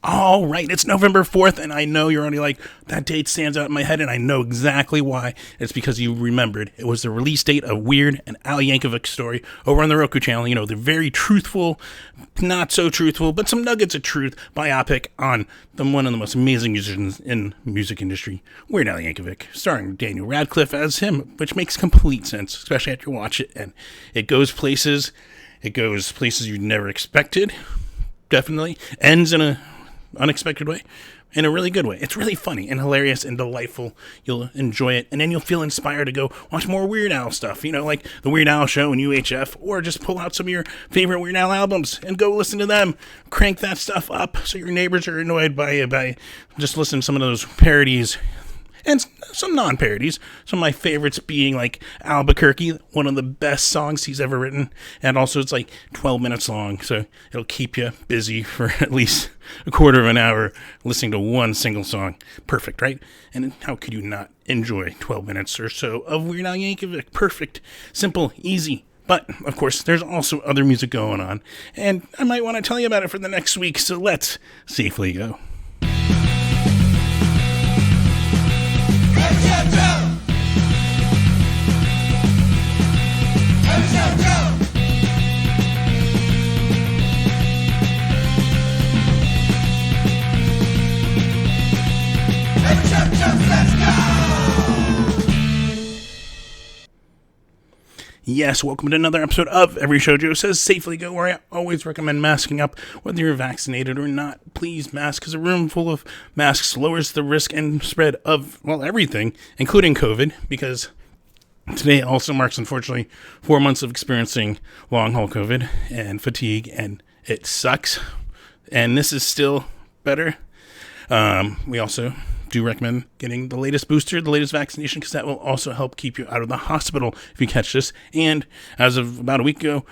All right, it's November 4th, and I know you're already like, that date stands out in my head, and I know exactly why. It's because you remembered. It was the release date of Weird and Al Yankovic's story over on the Roku channel. You know, the very truthful, not so truthful, but some nuggets of truth biopic on one of the most amazing musicians in the music industry, Weird Al Yankovic, starring Daniel Radcliffe as him, which makes complete sense, especially after you watch it, and it goes places you never expected. Definitely ends in a unexpected way, in a really good way. It's really funny and hilarious and delightful. You'll enjoy it, and then you'll feel inspired to go watch more Weird Al stuff, you know, like the Weird Al Show and UHF, or just pull out some of your favorite Weird Al albums and go listen to them. Crank that stuff up so your neighbors are annoyed by just listening to some of those parodies. And some non-parodies. Some of my favorites being like Albuquerque, one of the best songs he's ever written. And also it's like 12 minutes long, so it'll keep you busy for at least a quarter of an hour listening to one single song. Perfect, right? And how could you not enjoy 12 minutes or so of Weird Al Yankovic? Perfect, simple, easy. But, of course, there's also other music going on. And I might want to tell you about it for the next week, so let's safely go. Yes, welcome to another episode of Every Show Joe Says Safely Go, where I always recommend masking up whether you're vaccinated or not. Please mask, because a room full of masks lowers the risk and spread of, well, everything, including COVID, because today also marks, unfortunately, 4 months of experiencing long-haul COVID and fatigue, and it sucks. And this is still better. We also do recommend getting the latest booster, the latest vaccination, because that will also help keep you out of the hospital if you catch this. And as of about a week ago,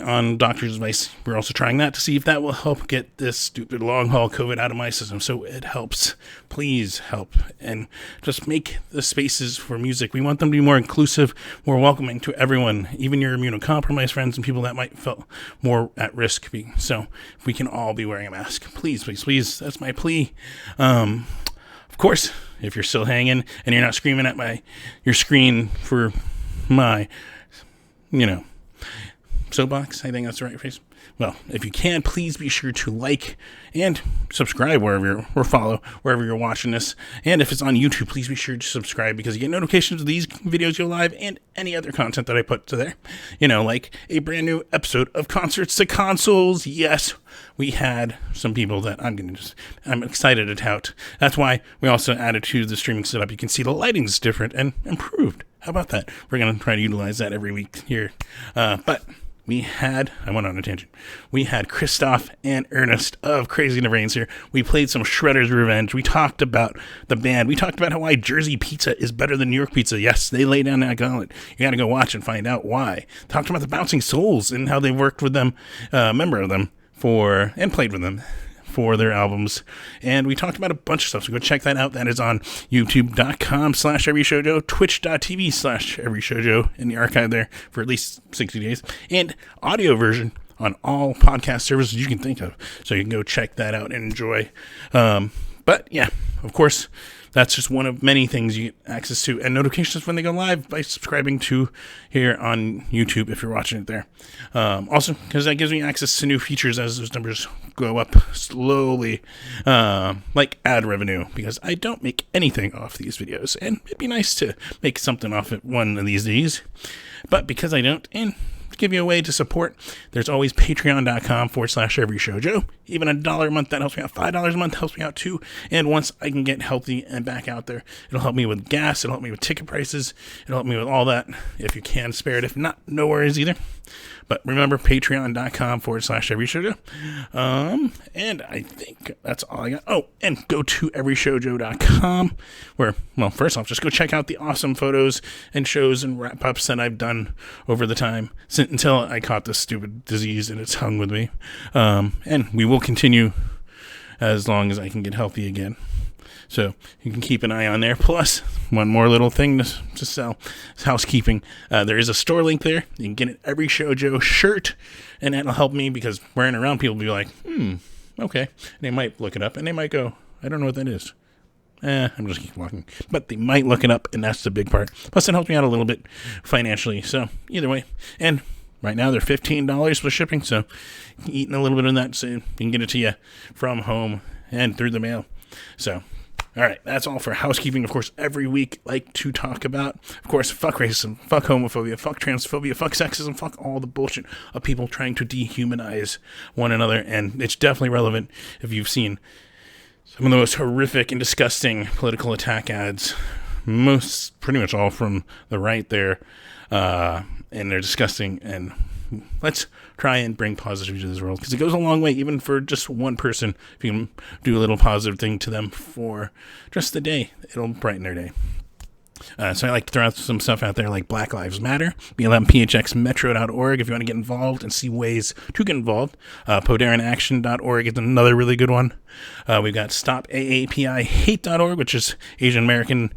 on doctor's advice, we're also trying that to see if that will help get this stupid long-haul COVID out of my system. So it helps. Please help. And just make the spaces for music. We want them to be more inclusive, more welcoming to everyone, even your immunocompromised friends and people that might feel more at risk. So if we can all be wearing a mask. Please, please, please. That's my plea. Of course, if you're still hanging and you're not screaming at your screen for my, soapbox, I think that's the right phrase. Well, if you can, please be sure to like and subscribe or follow wherever you're watching this. And if it's on YouTube, please be sure to subscribe, because you get notifications of these videos go live and any other content that I put to there. Like a brand new episode of Concerts to Consoles. Yes, we had some people that I'm excited to tout. That's why we also added to the streaming setup. You can see the lighting's different and improved. How about that? We're going to try to utilize that every week here. I went on a tangent. We had Christoph and Ernest of Crazy in the Brains here. We played some Shredder's Revenge. We talked about the band. We talked about why Jersey pizza is better than New York pizza. Yes, they lay down that gauntlet. You got to go watch and find out why. Talked about the Bouncing Souls and how they worked with them, member of them, and played with them for their albums. And we talked about a bunch of stuff, so go check that out. That is on youtube.com/everyshowjoe, twitch.tv/everyshowjoe in the archive there for at least 60 days, and audio version on all podcast services you can think of, so you can go check that out and enjoy. But yeah, of course, that's just one of many things you get access to, and notifications when they go live by subscribing to here on YouTube if you're watching it there. Also, because that gives me access to new features as those numbers go up slowly, like ad revenue, because I don't make anything off these videos, and it'd be nice to make something off it one of these days. But because I don't, and to give you a way to support, there's always patreon.com/everyshowjoe. Even $1 a month, that helps me out. $5 a month helps me out too. And once I can get healthy and back out there, it'll help me with gas, it'll help me with ticket prices, it'll help me with all that, if you can spare it. If not, no worries either. But remember, patreon.com/everyshowjoe. And I think that's all I got. Oh, and go to everyshowjoe.com, where, well, first off, just go check out the awesome photos and shows and wrap-ups that I've done over the time until I caught this stupid disease and it's hung with me. And we will continue as long as I can get healthy again. So you can keep an eye on there. Plus, one more little thing to sell. It's housekeeping. There is a store link there. You can get an Every Show Joe shirt, and that'll help me, because wearing around people will be like, okay. And they might look it up, and they might go, I don't know what that is. I'm just keep walking. But they might look it up, and that's the big part. Plus, it helps me out a little bit financially. So, either way. And right now, they're $15 for shipping, so eating a little bit of that so we can get it to you from home and through the mail. So, all right, that's all for housekeeping. Of course, every week, like to talk about, of course, fuck racism, fuck homophobia, fuck transphobia, fuck sexism, fuck all the bullshit of people trying to dehumanize one another. And it's definitely relevant if you've seen some of the most horrific and disgusting political attack ads, pretty much all from the right there, and they're disgusting. And let's try and bring positivity to this world, because it goes a long way, even for just one person. If you can do a little positive thing to them for just the day, it'll brighten their day. So I like to throw out some stuff out there like Black Lives Matter, BLMPHXmetro.org if you want to get involved and see ways to get involved. PoderinAction.org is another really good one. We've got StopAAPIHate.org, which is Asian American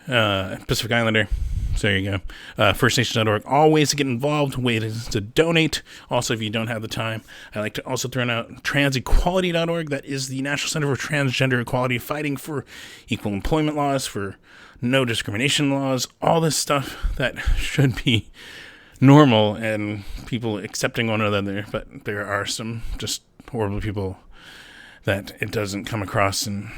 Pacific Islander. So there you go. FirstNations.org. All ways to get involved, ways to donate. Also, if you don't have the time, I like to also throw out TransEquality.org. That is the National Center for Transgender Equality, fighting for equal employment laws, for no discrimination laws, all this stuff that should be normal and people accepting one another. But there are some just horrible people that it doesn't come across. And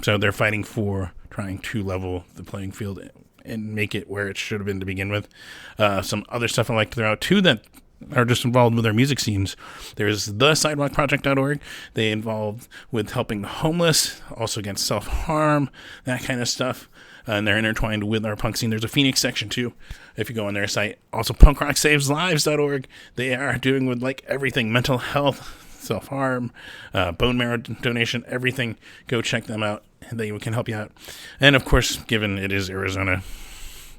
so they're fighting for trying to level the playing field and make it where it should have been to begin with. Some other stuff I like to throw out too that are just involved with our music scenes. There's the sidewalkproject.org. They involved with helping the homeless, also against self-harm, that kind of stuff. And they're intertwined with our punk scene. There's a Phoenix section too, if you go on their site. Also punkrocksaveslives.org. They are doing with like everything, mental health, self-harm, bone marrow donation, everything. Go check them out. They can help you out. And of course, given it is Arizona,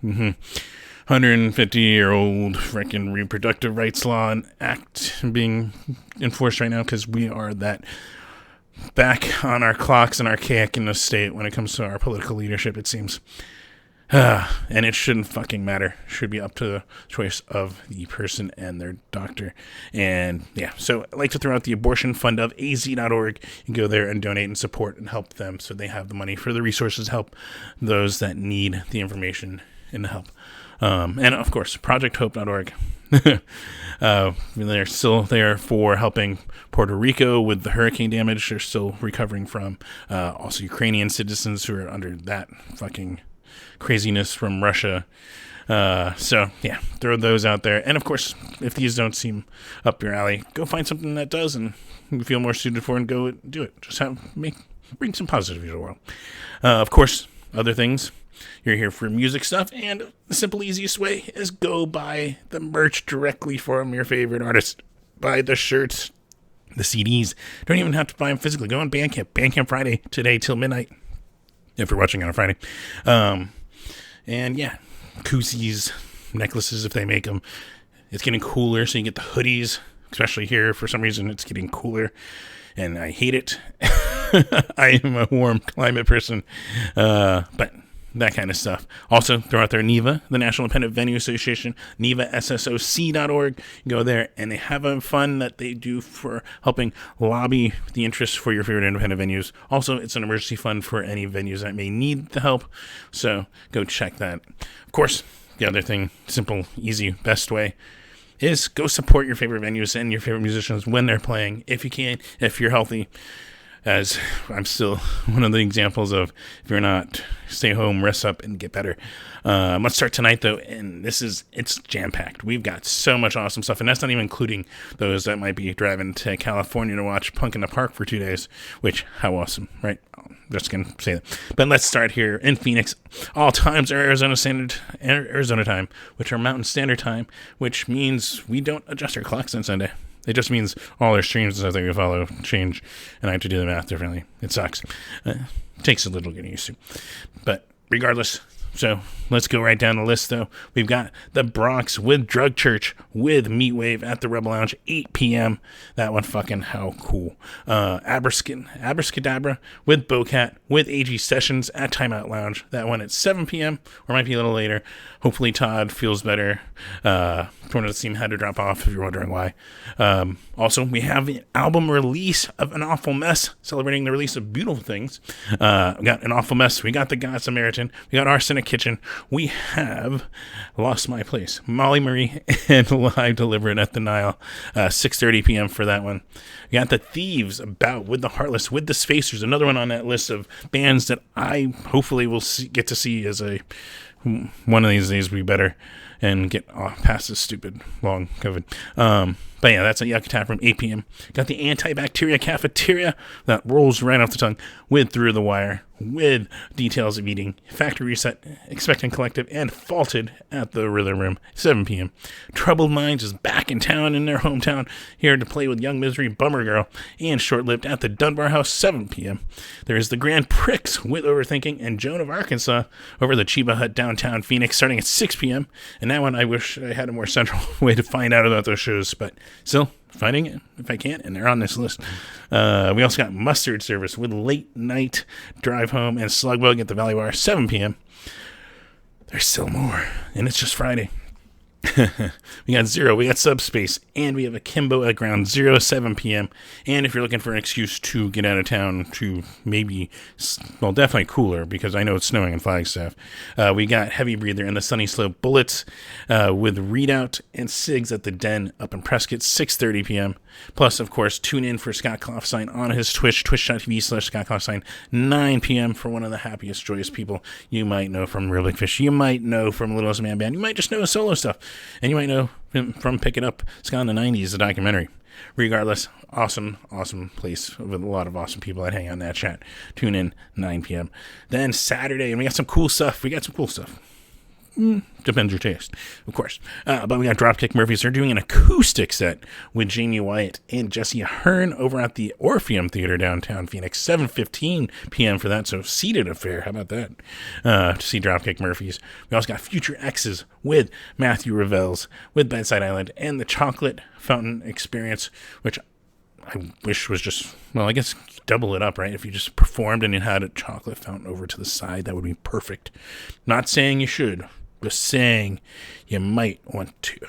150-year-old freaking reproductive rights law and act being enforced right now, because we are that back on our clocks and archaic in the state when it comes to our political leadership, it seems. And it shouldn't fucking matter. It should be up to the choice of the person and their doctor. And yeah, so I like to throw out the abortion fund of az.org. You can go there and donate and support and help them so they have the money for the resources to help those that need the information and the help. And of course, projecthope.org. They're still there for helping Puerto Rico with the hurricane damage they're still recovering from. Also Ukrainian citizens who are under that fucking craziness from Russia. So yeah, throw those out there. And of course, if these don't seem up your alley, go find something that does and you feel more suited for and go do it. Just bring some positivity to the world. Of course, other things. You're here for music stuff, and the simple, easiest way is go buy the merch directly from your favorite artist. Buy the shirts, the CDs. Don't even have to buy them physically. Go on Bandcamp. Bandcamp Friday today till midnight, if you're watching on a Friday. And yeah, koozies, necklaces if they make them. It's getting cooler, so you get the hoodies, especially here. For some reason, it's getting cooler, and I hate it. I am a warm climate person, but that kind of stuff. Also, throw out there NIVA, the National Independent Venue Association, NIVASSOC.org. You go there, and they have a fund that they do for helping lobby the interests for your favorite independent venues. Also, it's an emergency fund for any venues that may need the help, so go check that. Of course, the other thing, simple, easy, best way, is go support your favorite venues and your favorite musicians when they're playing, if you can, if you're healthy. As I'm still one of the examples of, if you're not, stay home, rest up, and get better. Let's start tonight, though, and it's jam-packed. We've got so much awesome stuff, and that's not even including those that might be driving to California to watch Punk in the Park for 2 days, which, how awesome, right? I'm just going to say that. But let's start here in Phoenix. All times are Arizona time, which are Mountain Standard Time, which means we don't adjust our clocks on Sunday. It just means all our streams that we follow change, and I have to do the math differently. It sucks. Takes a little getting used to. But regardless, so let's go right down the list, though. We've got the Bronx with Drug Church with Meatwave at the Rebel Lounge, 8 p.m. That one fucking how cool. Abracadabra with Bocat with AG Sessions at Timeout Lounge. That one at 7 p.m. or might be a little later. Hopefully Todd feels better. Torn of the Seam had to drop off if you're wondering why. Also, we have an album release of An Awful Mess, celebrating the release of Beautiful Things. We got An Awful Mess. We got The God Samaritan. We got Arsenic Kitchen. We have Lost My Place, Molly Marie, and Live Deliberate at the Nile. 6:30 p.m. for that one. We got The Thieves, About, With the Heartless, With the Spacers. Another one on that list of bands that I hopefully will get to see as one of these days be better and get past this stupid long COVID. But yeah, that's at Yucca Tap Room, 8 p.m. Got the Antibacteria Cafeteria that rolls right off the tongue with Through the Wire, with Details of Eating, Factory Reset, Expectant Collective, and Faulted at the Rhythm Room, 7 p.m. Troubled Minds is back in town in their hometown, here to play with Young Misery, Bummer Girl, and Short-Lived at the Dunbar House, 7 p.m. There is the Grand Prix with Overthinking and Joan of Arkansas over the Chiba Hut downtown Phoenix, starting at 6 p.m. And that one, I wish I had a more central way to find out about those shows, but still finding it if I can, and they're on this list. We also got Mustard Service with Late Night Drive Home and Slugbug at the Valley Bar, 7 p.m. There's still more, and it's just Friday. We got Zero, we got Subspace, and we have Akimbo at Ground Zero, 7 p.m. And if you're looking for an excuse to get out of town to maybe, well, definitely cooler, because I know it's snowing in Flagstaff, we got Heavy Breather and the Sunny Slope Bullets with Readout and Sigs at the Den up in Prescott, 6:30 p.m. Plus, of course, tune in for Scott Kloffstein on his Twitch, twitch.tv/Scott Kloffstein, 9 p.m. for one of the happiest, joyous people you might know from Real Big Fish, you might know from Littlest Man Band, you might just know his solo stuff, and you might know him from Picking Up Scott in the 90s, the documentary. Regardless, awesome place with a lot of awesome people that hang out in that chat. Tune in, 9 p.m. Then Saturday, and we got some cool stuff. Depends your taste, of course. But we got Dropkick Murphys. They're doing an acoustic set with Jamie Wyatt and Jesse Ahern over at the Orpheum Theater downtown Phoenix, 7:15 p.m. for that. So seated affair. How about that? To see Dropkick Murphys. We also got Future X's with Matthew Revels, with Bedside Island, and the Chocolate Fountain Experience, which I wish was just, well, I guess double it up, right? If you just performed and you had a chocolate fountain over to the side, that would be perfect. Not saying you should, just saying you might want to.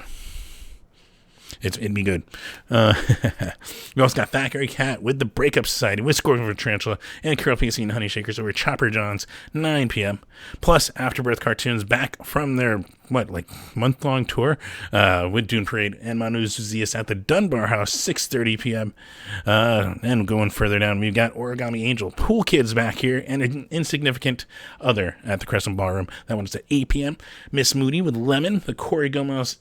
It'd be good. We also got Thackeray Cat with the Breakup Society, with Scorpion for Tarantula, and Carol Pacey and Honey Shakers over Chopper John's, 9 p.m. Plus, Afterbirth Cartoons back from their, month-long tour with Dune Parade and Manu Zuzias at the Dunbar House, 6:30 p.m. And going further down, we've got Origami Angel, Pool Kids back here, and An Insignificant Other at the Crescent Ballroom. That one's at 8 p.m. Miss Moody with Lemon, the Corey Gomez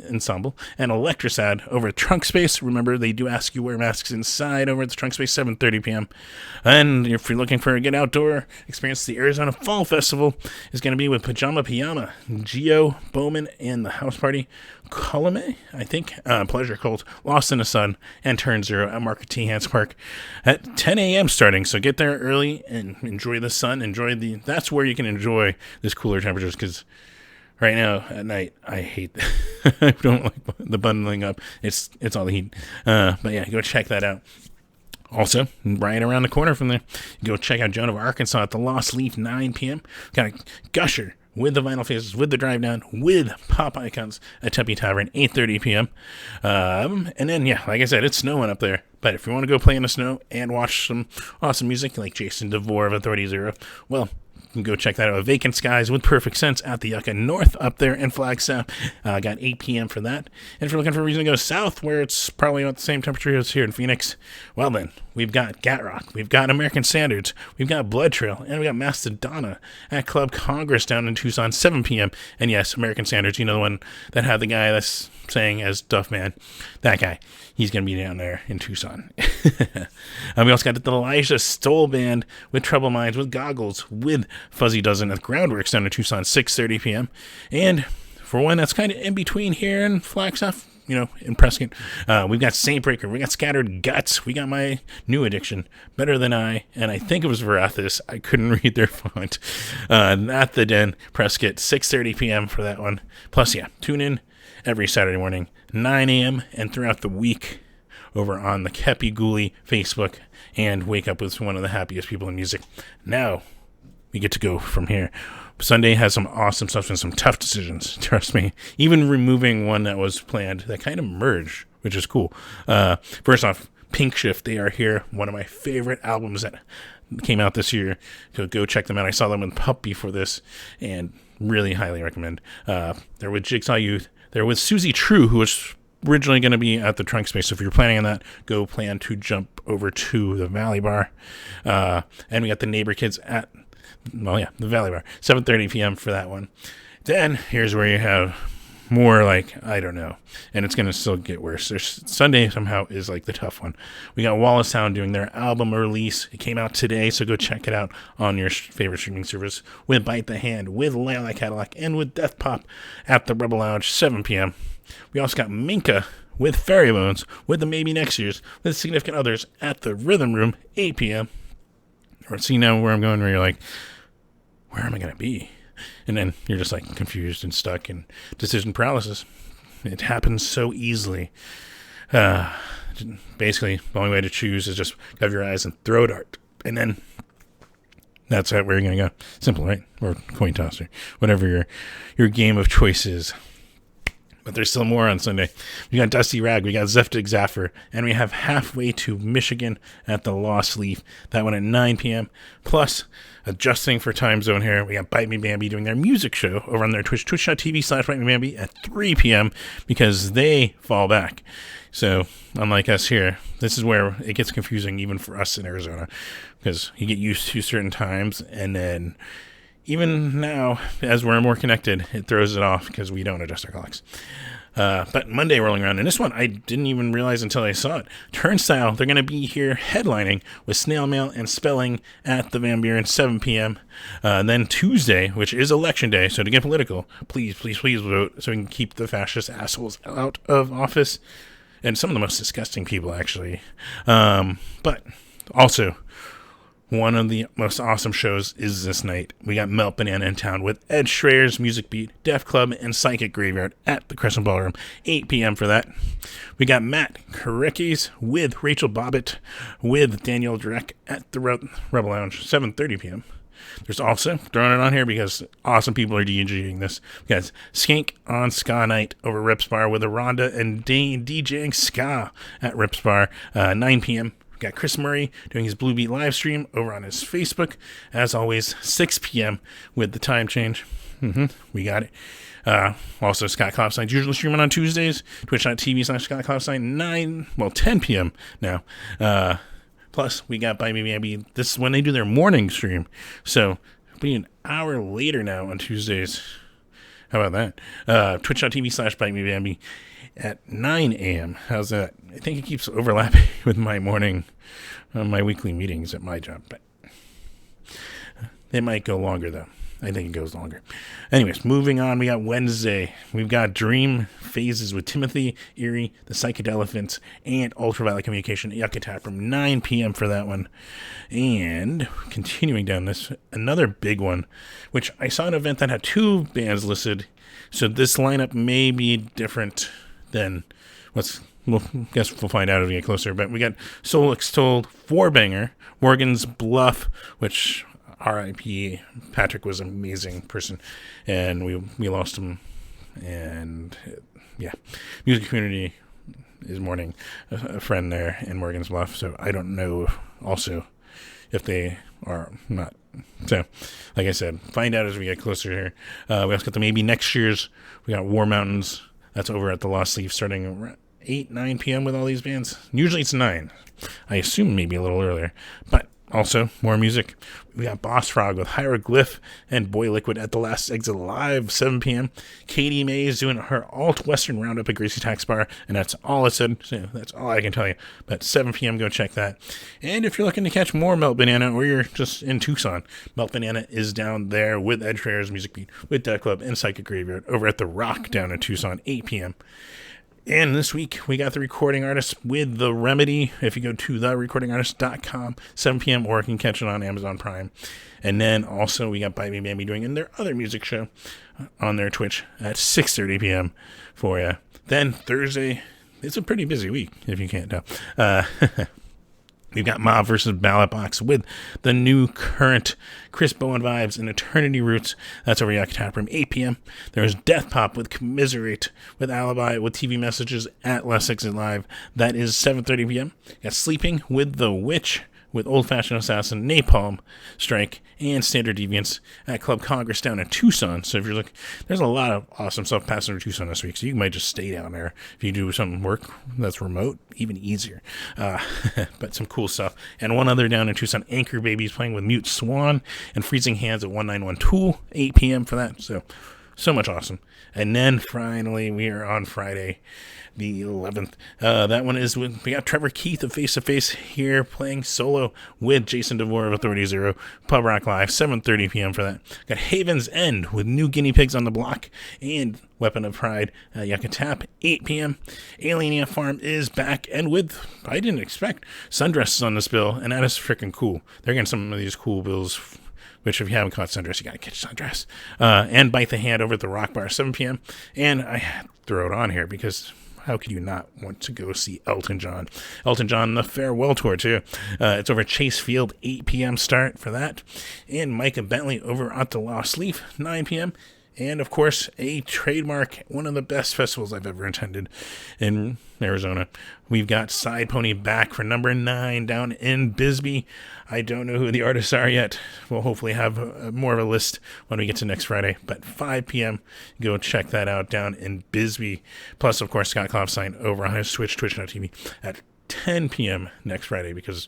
Ensemble, and Electrosad over at Trunk Space. Remember, they do ask you wear masks inside over at the Trunk Space, 7:30 p.m. And if you're looking for a good outdoor experience, the Arizona Fall Festival is going to be with Pajama Piyama, Geo, Bowman, and the House Party, Colome, I think, Pleasure Cult, Lost in the Sun, and Turn Zero at Market T. Hance Park at 10 a.m. starting. So get there early and enjoy the sun. That's where you can enjoy this cooler temperatures, because right now at night, I hate I don't like the bundling up. It's all the heat. But yeah, go check that out. Also, right around the corner from there, go check out Joan of Arkansas at the Lost Leaf, 9 p.m. Got a Gusher with the Vinyl Faces, with the Drive Down, with Pop Icons at Tempe Tavern, 8:30 p.m. And then, yeah, like I said, it's snowing up there. But if you want to go play in the snow and watch some awesome music like Jason DeVore of Authority Zero, well, you can go check that out. Vacant Skies with Perfect Sense at the Yucca North up there in Flagstaff. Got 8 p.m. for that. And if you're looking for a reason to go south, where it's probably about the same temperature as here in Phoenix, well then, we've got Gatrock, we've got American Standards, we've got Blood Trail, and we've got Mastodona at Club Congress down in Tucson, 7 p.m. And yes, American Standards, you know, the one that had the guy that's saying as Duff Man, that guy, he's going to be down there in Tucson. We also got the Elijah Stoll Band with Trouble Minds, with Goggles, with Fuzzy Dozen at Groundworks down in Tucson, 6:30 p.m. And for one that's kind of in between here in Flagstaff, you know, in Prescott, we've got Saint Breaker, we got Scattered Guts, we got My New Addiction, Better Than I, and I think it was Verathis. I couldn't read their font. At the Den, Prescott, 6:30 p.m. for that one. Plus, yeah, tune in every Saturday morning, 9 a.m. and throughout the week over on the Kepi Ghoulie Facebook, and wake up with one of the happiest people in music. Now, we get to go from here. Sunday has some awesome stuff and some tough decisions. Trust me. Even removing one that was planned that kind of merged, which is cool. First off, Pink Shift, they are here. One of my favorite albums that came out this year. Go check them out. I saw them in Pup before this, and really highly recommend. They're with Jigsaw Youth. They're with Susie True, who was originally going to be at the Trunk Space. So if you're planning on that, go plan to jump over to the Valley Bar. And we got the Neighbor Kids at, the Valley Bar, 7:30 p.m. for that one. Then here's where you have more like, I don't know, and it's going to still get worse. Sunday somehow is like the tough one. We got Wallace Sound doing their album release. It came out today, so go check it out on your favorite streaming service with Bite the Hand, with Layla Cadillac, and with Death Pop at the Rebel Lounge, 7 p.m. We also got Minka with Fairy Bones, with the Maybe Next Year's, with Significant Others at the Rhythm Room, 8 p.m. Or see now where I'm going, where you're like, where am I going to be? And then you're just like confused and stuck in decision paralysis. It happens so easily. Basically, the only way to choose is just cover your eyes and throw a dart. And then that's where you're going to go. Simple, right? Or coin toss, or whatever your game of choice is. But there's still more on Sunday. We got Dusty Rag, we got Zeftig Zaffer, and we have Halfway to Michigan at the Lost Leaf. That one at 9 p.m. Plus, adjusting for time zone here, we got Bite Me Bambi doing their music show over on their Twitch, twitch.tv/Bite Me Bambi at 3 p.m. because they fall back. So, unlike us here, this is where it gets confusing even for us in Arizona, because you get used to certain times, and then even now, as we're more connected, it throws it off because we don't adjust our clocks. But Monday rolling around, and this one I didn't even realize until I saw it. Turnstile, they're going to be here headlining with Snail Mail and Spelling at the Van Buren, 7 p.m. And then Tuesday, which is Election Day, so to get political, please vote so we can keep the fascist assholes out of office. And some of the most disgusting people, actually. But also, one of the most awesome shows is this night. We got Melt Banana in town with Ed Schreier's Music Beat, Def Club, and Psychic Graveyard at the Crescent Ballroom, 8 p.m. for that. We got Matt Karekis with Rachel Bobbitt with Daniel Drek at the Rebel Lounge, 7:30 p.m. There's also, throwing it on here because awesome people are DJing this, we got Skank on Ska Night over Rips Bar with Rhonda and Dane DJing Ska at Rips Bar, 9 p.m. We got Chris Murray doing his Blue Beat live stream over on his Facebook. As always, 6 p.m. with the time change. We got it. Also, Scott Klopstein usually streaming on Tuesdays. Twitch.tv/Scott Klopstein, 10 p.m. now. Plus, we got Bite Me Bambi. This is when they do their morning stream. So, it'll be an hour later now on Tuesdays. How about that? Twitch.tv/Bite Me Bambi at 9 a.m. How's that? I think it keeps overlapping with my my weekly meetings at my job, but it might go longer though. I think it goes longer. Anyways, moving on, we got Wednesday. We've got Dream Phases with Timothy, Erie, the Psychedelephants, and Ultraviolet Communication at Yucatan from 9 p.m. for that one. And continuing down this, another big one, which I saw an event that had 2 bands listed, so this lineup may be different than guess we'll find out as we get closer. But we got Soul Extolled, 4-banger, Morgan's Bluff, which R.I.P. Patrick was an amazing person, and we lost him. And music community is mourning a friend there in Morgan's Bluff. So I don't know also if they are not. So, like I said, find out as we get closer here. We also got the Maybe Next Year's. We got War Mountains. That's over at the Lost Leaf starting around 9 p.m. with all these bands. Usually it's 9. I assume maybe a little earlier. But also, more music. We got Boss Frog with Hieroglyph and Boy Liquid at the Last Exit Live, 7 p.m. Katie May is doing her alt-western roundup at Gracie Tax Bar, and that's all it said. So that's all I can tell you. But 7 p.m., go check that. And if you're looking to catch more Melt Banana, or you're just in Tucson, Melt Banana is down there with Ed Schreier's Music Beat, with Death Club and Psychic Graveyard over at The Rock down in Tucson, 8 p.m. And this week, we got the recording artist with The Remedy. If you go to therecordingartist.com, 7 p.m., or you can catch it on Amazon Prime. And then also, we got Bite Me Bambi doing in their other music show on their Twitch at 6:30 p.m. for you. Then Thursday, it's a pretty busy week, if you can't tell. We've got Mob versus Ballot Box with the new current Chris Bowen vibes and Eternity Roots. That's over at Tap Room, 8 p.m. There's Death Pop with Commiserate with Alibi with TV messages at Last Exit Live. That is 7:30 p.m. Got Sleeping with The Witch with Old Fashioned Assassin, Napalm Strike, and Standard Deviants at Club Congress down in Tucson. So if you're looking, there's a lot of awesome stuff passing through Tucson this week, so you might just stay down there. If you do some work that's remote, even easier. But some cool stuff. And one other down in Tucson, Anchor Babies playing with Mute Swan and Freezing Hands at 191 Tool, 8 p.m. for that. So much awesome. And then finally, we are on Friday, the 11th. That one is with, we got Trevor Keith of Face to Face here playing solo with Jason DeVore of Authority Zero, Pub Rock Live, 7:30 p.m. for that. Got Haven's End with New Guinea Pigs on the Block and Weapon of Pride, Yucca Tap, 8 p.m. Alienia Farm is back, and with, I didn't expect, Sundress is on this bill, and that is freaking cool. They're getting some of these cool bills, which if you haven't caught Sundress, you gotta catch Sundress. And Bite the Hand over at the Rock Bar, 7 p.m. And I throw it on here because how could you not want to go see Elton John? Elton John, the Farewell Tour, too. It's over at Chase Field, 8 p.m. start for that. And Micah Bentley over at the Lost Leaf, 9 p.m. And, of course, a trademark, one of the best festivals I've ever attended in Arizona. We've got Side Pony back for number 9 down in Bisbee. I don't know who the artists are yet. We'll hopefully have more of a list when we get to next Friday. But 5 p.m., go check that out down in Bisbee. Plus, of course, Scott Klopstein over on his Twitch, twitch.tv at 10 p.m. next Friday because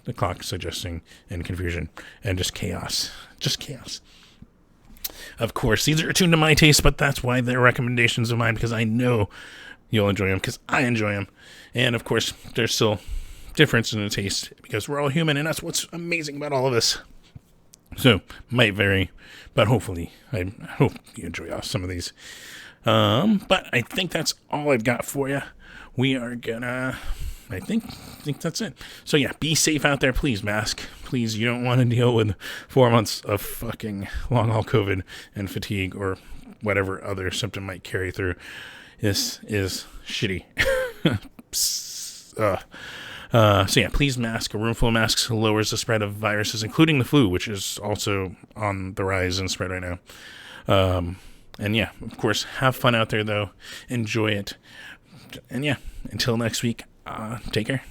the clock suggesting and confusion and just chaos. Just chaos. Of course, these are attuned to my taste, but that's why they're recommendations of mine, because I know you'll enjoy them, because I enjoy them. And, of course, there's still difference in the taste, because we're all human, and that's what's amazing about all of this. So, might vary, but hopefully, I hope you enjoy some of these. But I think that's all I've got for you. We are gonna... I think that's it. So yeah, be safe out there. Please mask. Please, you don't want to deal with 4 months of fucking long haul COVID and fatigue or whatever other symptom might carry through. This is shitty. So yeah, please mask. A room full of masks lowers the spread of viruses, including the flu, which is also on the rise and spread right now. And yeah, of course, have fun out there though. Enjoy it. And yeah, until next week. Take care.